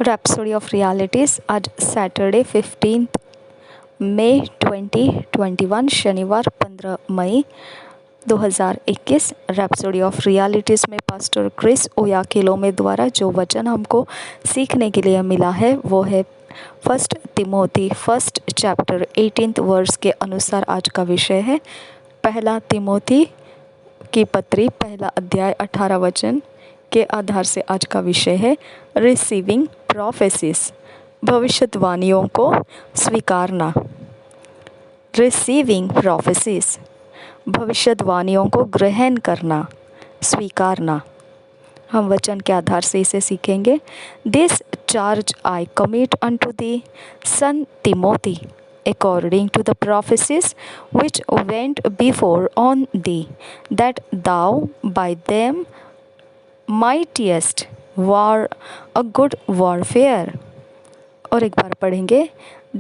Rhapsody of realities. आज Saturday 15 मई 2021 शनिवार 15 मई 2021। Rhapsody of realities में पास्टर क्रिस ओयाखिलोमे द्वारा जो वचन हमको सीखने के लिए मिला है वो है first Timothy first chapter 18 verse के अनुसार आज का विषय है। पहला तिमोथी की पत्री पहला अध्याय 18 वचन के आधार से आज का विषय है रिसीविंग प्रोफेसिस, भविष्यवाणियों को स्वीकारना। रिसीविंग प्रोफेसिस, भविष्यवाणियों को ग्रहण करना, स्वीकारना। हम वचन के आधार से इसे सीखेंगे। This charge I commit unto thee son Timothy according to the prophecies which went before on thee, that thou by them mightest war a good warfare। और एक बार पढ़ेंगे।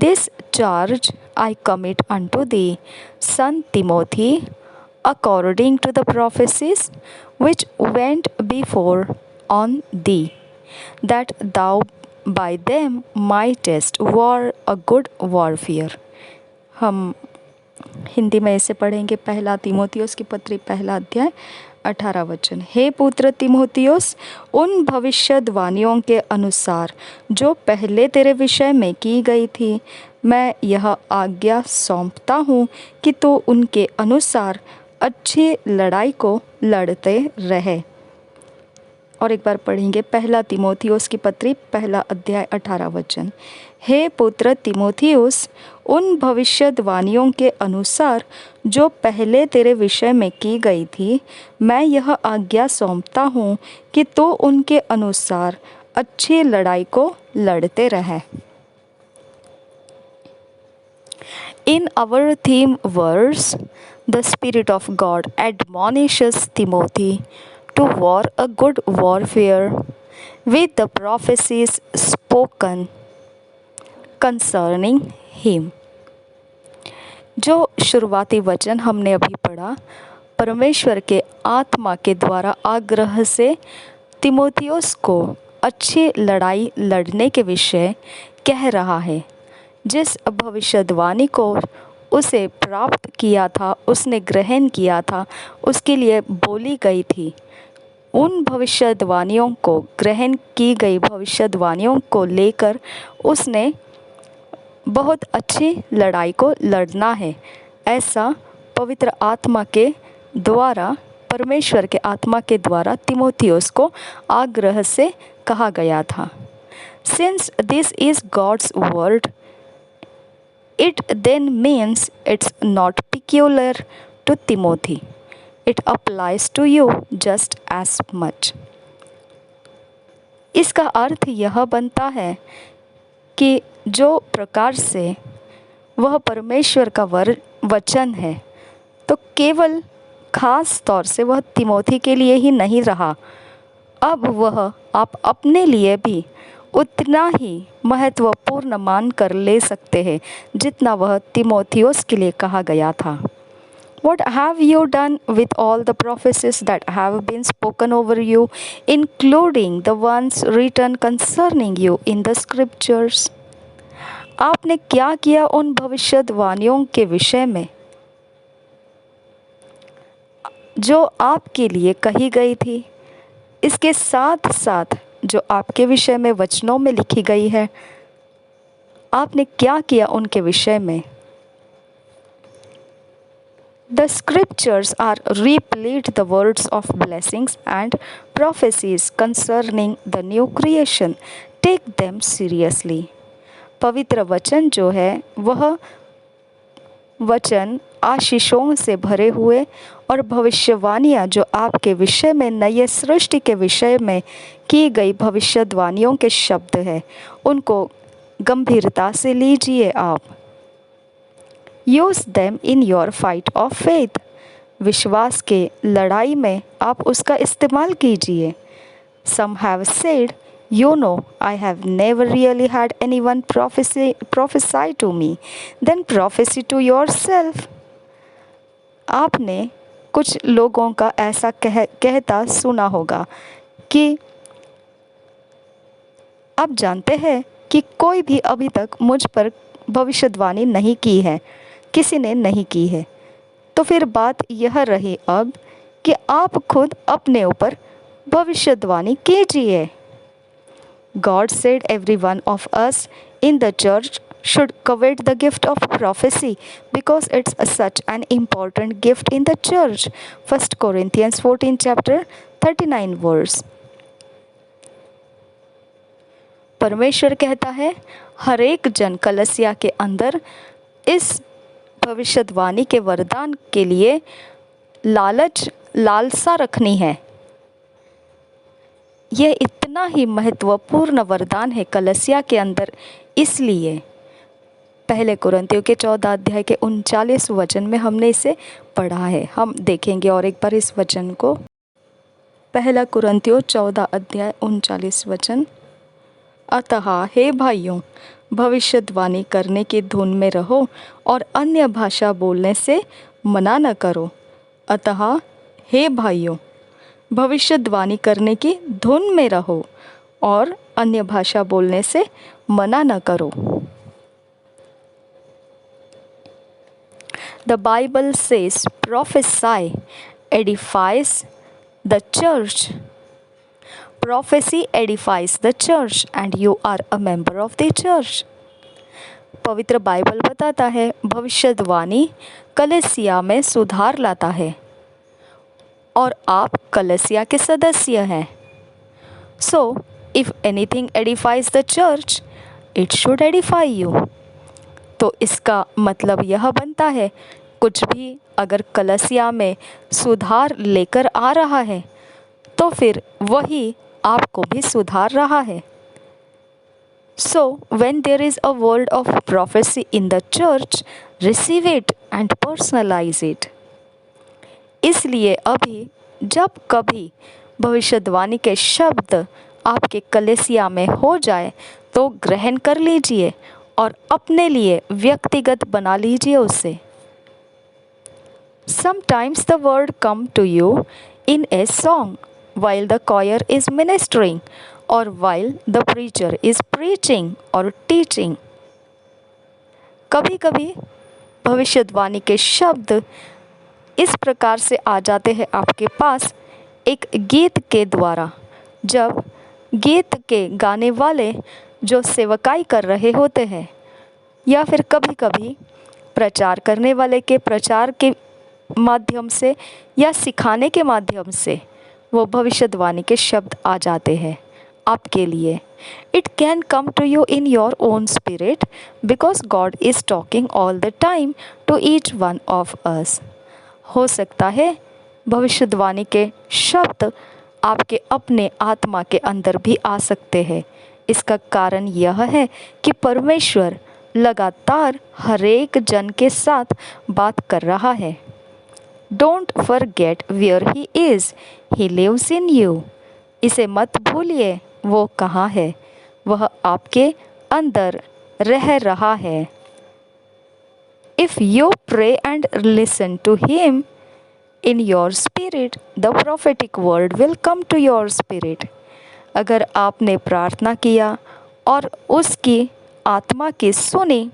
This charge I commit unto thee, son Timothy, according to the prophecies which went before on thee, that thou by them mightest war a good warfare। हम हिंदी में इसे पढ़ेंगे। पहला तीमोथियुस की पत्री पहला अध्याय 18 वचन। हे पुत्र तीमोथियुस, उन भविष्यवाणियों के अनुसार जो पहले तेरे विषय में की गई थी, मैं यह आज्ञा सौंपता हूँ कि तू उनके अनुसार अच्छी लड़ाई को लड़ते रहे। और एक बार पढ़ेंगे। पहला तीमोथियुस की पत्री पहला अध्याय 18 वचन। हे पुत्र तीमोथियुस, उन भविष्यवाणियों के अनुसार जो पहले तेरे विषय में की गई थी, मैं यह आज्ञा सौंपता हूँ कि तू उनके अनुसार अच्छी लड़ाई को लड़ते रहे। In our theme verse, the Spirit of God admonishes Timothy to war a good warfare with the prophecies spoken concerning him। जो शुरुआती वचन हमने अभी पढ़ा, परमेश्वर के आत्मा के द्वारा आग्रह से तिमोथियुस को अच्छी लड़ाई लड़ने के विषय कह रहा है। जिस भविष्यवाणी को उसे प्राप्त किया था, उसने ग्रहण किया था, उसके लिए बोली गई थी, उन भविष्यवाणियों को ग्रहण की गई भविष्यवाणियों को लेकर उसने बहुत अच्छी लड़ाई को लड़ना है। ऐसा पवित्र आत्मा के द्वारा, परमेश्वर के आत्मा के द्वारा तिमोथियुस को आग्रह से कहा गया था। Since this is God's word, it then means it's not peculiar to Timothy. It applies to you just as much। इसका अर्थ यह बनता है कि जो प्रकार से वह परमेश्वर का वचन है, तो केवल खास तौर से वह तिमोथी के लिए ही नहीं रहा, अब वह आप अपने लिए भी उतना ही महत्वपूर्ण मान कर ले सकते हैं जितना वह तिमोथियुस के लिए कहा गया था। What have you done with all the prophecies that have been spoken over you, including the ones written concerning you in the scriptures? आपने क्या किया उन भविष्यवाणियों के विषय में जो आपके लिए कही गई थी, इसके साथ साथ जो आपके विषय में वचनों में लिखी गई है, आपने क्या किया उनके विषय में। The scriptures are replete the words of blessings and prophecies concerning the new creation. Take them seriously। पवित्र वचन जो है वह वचन आशीषों से भरे हुए और भविष्यवाणियाँ जो आपके विषय में नए सृष्टि के विषय में की गई भविष्यवाणियों के शब्द है, उनको गंभीरता से लीजिए आप। Use them in your fight of faith. विश्वास के लड़ाई में आप उसका इस्तेमाल कीजिए। Some have said, you know, I have never really had anyone prophesy to me, then prophesy to yourself। आपने कुछ लोगों का ऐसा कहता सुना होगा कि आप जानते हैं कि कोई भी अभी तक मुझ पर भविष्यवाणी नहीं की है, किसी ने नहीं की है। तो फिर बात यह रही अब कि आप खुद अपने ऊपर भविष्यवाणी कीजिए। God said every one of us in the church should covet the gift of prophecy because it's such an important gift in the church. 1 Corinthians 14 chapter 39 verse. परमेश्वर कहता है हर एक जन कलीसिया के अंदर इस भविष्यवाणी के वरदान के लिए लालसा रखनी है। यह इतना ही महत्वपूर्ण वरदान है कलीसिया के अंदर, इसलिए पहले कुरिन्थियों के 14 अध्याय के 39 वचन में हमने इसे पढ़ा है। हम देखेंगे और एक बार इस वचन को। पहला कुरिन्थियों 14 अध्याय 39 वचन। अतः हे भाइयों, भविष्यवाणी करने की धुन में रहो और अन्य भाषा बोलने से मना न करो। अतः हे भाइयों, भविष्यवाणी करने की धुन में रहो और अन्य भाषा बोलने से मना न करो। The Bible says prophesy edifies the church. Prophecy edifies the church and you are a member of the church. पवित्र बाइबल बताता है भविष्यवाणी कलीसिया में सुधार लाता है और आप कलीसिया के सदस्य हैं। So if anything edifies the church, it should edify you. तो इसका मतलब यह बनता है कुछ भी अगर कलीसिया में सुधार लेकर आ रहा है तो फिर वही आपको भी सुधार रहा है। So when there is a word of prophecy in the church, receive it and personalize it. इसलिए अभी जब कभी भविष्यवाणी के शब्द आपके कलीसिया में हो जाए तो ग्रहण कर लीजिए और अपने लिए व्यक्तिगत बना लीजिए उसे। Sometimes the word come to you in a song while the choir is ministering or while the preacher is preaching or teaching. कभी कभी भविष्यवाणी के शब्द इस प्रकार से आ जाते हैं आपके पास एक गीत के द्वारा, जब गीत के गाने वाले जो सेवकाई कर रहे होते हैं, या फिर कभी कभी प्रचार करने वाले के प्रचार के माध्यम से या सिखाने के माध्यम से वो भविष्यवाणी के शब्द आ जाते हैं आपके लिए। It can come to you in your own spirit because God is talking all the time to each one of us. हो सकता है भविष्यवाणी के शब्द आपके अपने आत्मा के अंदर भी आ सकते हैं। इसका कारण यह है कि परमेश्वर लगातार हर एक जन के साथ बात कर रहा है। Don't forget where he is, he lives in you. इसे मत भूलिए, वो कहाँ है, वह आपके अंदर रह रहा है। If you pray and listen to him in your spirit, the prophetic word will come to your spirit. अगर आपने प्रार्थना किया और उसकी आत्मा की सुनी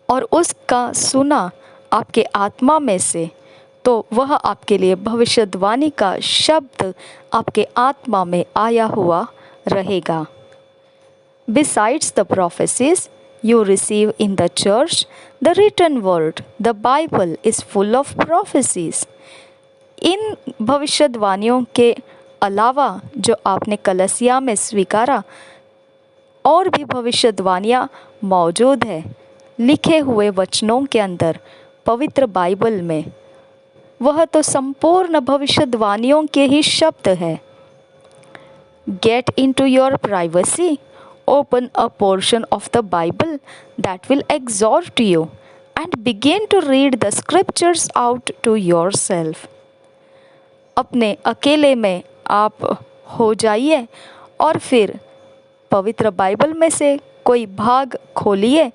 और उसका सुना आपके आत्मा में से, तो वह आपके लिए भविष्यवाणी का शब्द आपके आत्मा में आया हुआ रहेगा। Besides the prophecies you receive in the church, the written word, the Bible is full of prophecies. इन भविष्यवाणियों के अलावा जो आपने कलीसिया में स्वीकारा, और भी भविष्यवाणियाँ मौजूद है लिखे हुए वचनों के अंदर, पवित्र बाइबल में। वह तो संपूर्ण भविष्यवाणियों के ही शब्द है। Get into your privacy. Open a portion of the Bible that will exhort you and begin to read the scriptures out to yourself. अपने अकेले में आप हो जाइए और फिर पवित्र बाइबल में से कोई भाग खोलिए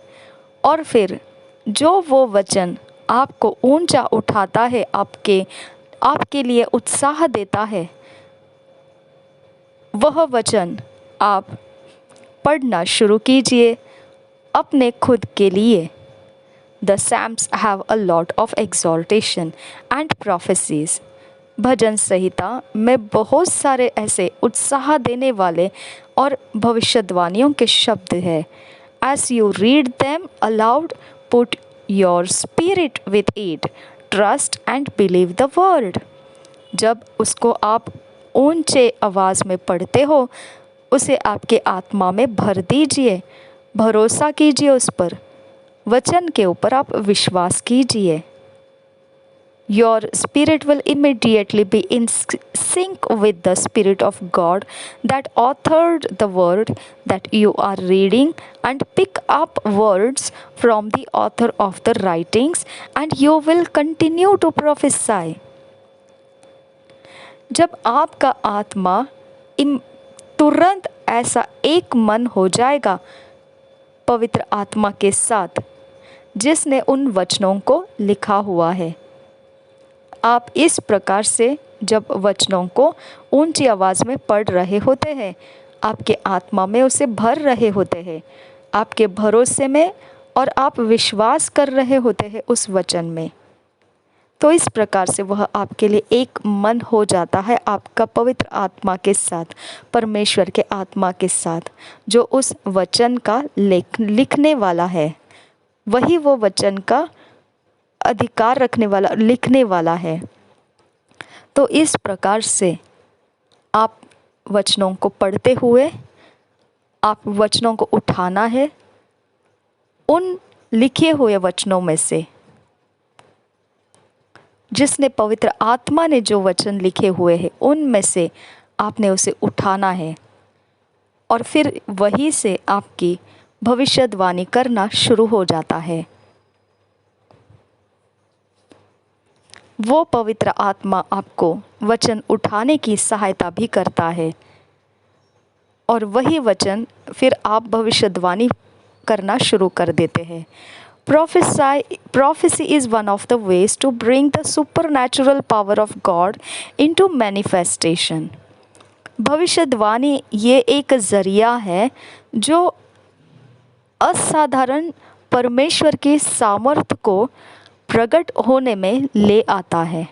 और फिर जो वो वचन आपको ऊंचा उठाता है, आपके लिए उत्साह देता है, वह वचन आप पढ़ना शुरू कीजिए अपने खुद के लिए। The Psalms have a lot of exaltation and prophecies. भजन संहिता में बहुत सारे ऐसे उत्साह देने वाले और भविष्यवाणियों के शब्द हैं। As you read them aloud, put your spirit with it. Trust and believe the word. जब उसको आप ऊंचे आवाज़ में पढ़ते हो, उसे आपके आत्मा में भर दीजिए, भरोसा कीजिए उस पर, वचन के ऊपर आप विश्वास कीजिए। Your spirit will immediately be in sync with the Spirit of God that authored the word that you are reading, and pick up words from the author of the writings, and you will continue to prophesy. जब आपका आत्मा तुरंत ऐसा एक मन हो जाएगा पवित्र आत्मा के साथ जिसने उन वचनों को लिखा हुआ है। आप इस प्रकार से जब वचनों को ऊंची आवाज़ में पढ़ रहे होते हैं, आपके आत्मा में उसे भर रहे होते हैं, आपके भरोसे में, और आप विश्वास कर रहे होते हैं उस वचन में, तो इस प्रकार से वह आपके लिए एक मन हो जाता है आपका पवित्र आत्मा के साथ, परमेश्वर के आत्मा के साथ, जो उस वचन का लिखने वाला है। वही वो वचन का अधिकार रखने वाला, लिखने वाला है। तो इस प्रकार से आप वचनों को पढ़ते हुए आप वचनों को उठाना है, उन लिखे हुए वचनों में से जिसने पवित्र आत्मा ने जो वचन लिखे हुए हैं उनमें से आपने उसे उठाना है, और फिर वही से आपकी भविष्यवाणी करना शुरू हो जाता है। वो पवित्र आत्मा आपको वचन उठाने की सहायता भी करता है, और वही वचन फिर आप भविष्यवाणी करना शुरू कर देते हैं। Prophecy is one of the ways to bring the supernatural power of God into manifestation. भविष्यवाणी ये एक ज़रिया है जो असाधारण परमेश्वर की सामर्थ्य को प्रकट होने में ले आता है।